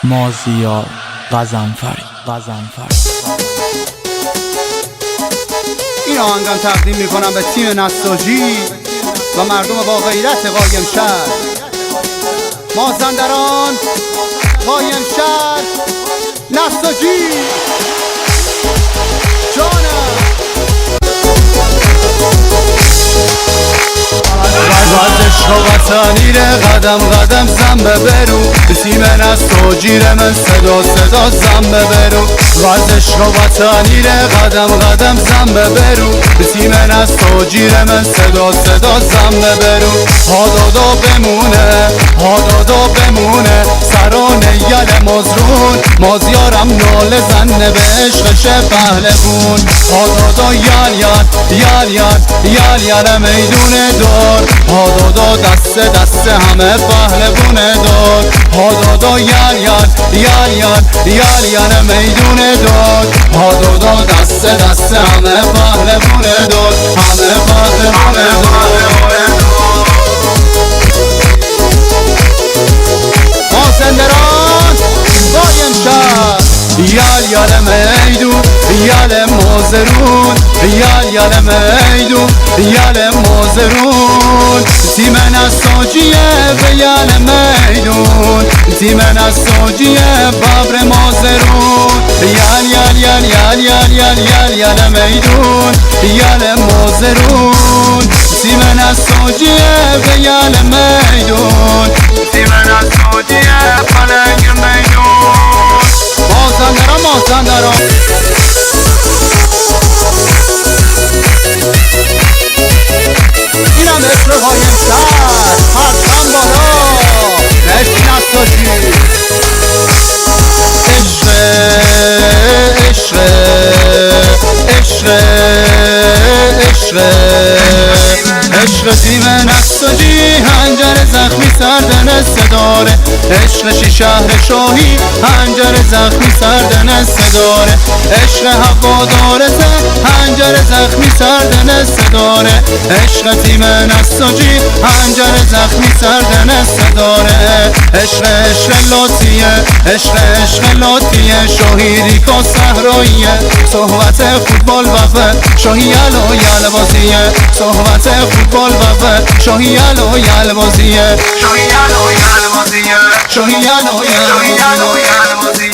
مازیار غضنفری. این آهنگم تقدیم میکنم به تیم نساجی و مردم با غیرت قایم شهر، مازندران، قایم شهر، نساجی. جانم از عشق و وطنیره قدم قدم زن ببرو، به تیم نساجیره من صدا صدا زن ببرو. از عشق و وطنیره قدم قدم زن ببرو، به تیم نساجیره من صدا صدا زن ببرو. هادادا بمونه، هادادا بمونه، سرانه یل مزرون، مازیارم ناله زنه به عشقش پهلوون. هادادا یل میدون دار، هادادا دست دست همه پهلوون دار. هادادا یل میدون دار، هادادا دست دست همه پهلوون دار، همه پهلوون دار. مازندران، قایم شهر، یل میدون، یل مازرون، یل میدون، یل مازرون. تیم نساجیه به یل میدون، تیم نساجیه ببر مازرون. یل میدون، یل مازرون. تیم نساجیه به یل میدون، تیم نساجیه پلنگ میدون. مازندران، مازندران. اینم اسم قایم شهر، پرچم بالا، مرسی نساجی. عشق عشق عشق عشق تیم نساجی، هنجر زخمی سردن صداره. عشق شهر شاهی، هنجر زخمی سردن صداره. عشق هوادارته، هنجر زخمی سردن صداره. عشق تیم نساجی، هنجر زخمی سردن صداره. عشق لاتیه، عشق لاتیه، شاهیری کا صحراییه. صحبت فوتبال وفه، شاهی یل بازیه. صحبت فوتبال وفه، شاهی یل بازیه. شاهی یل بازیه، شاهی یل بازیه.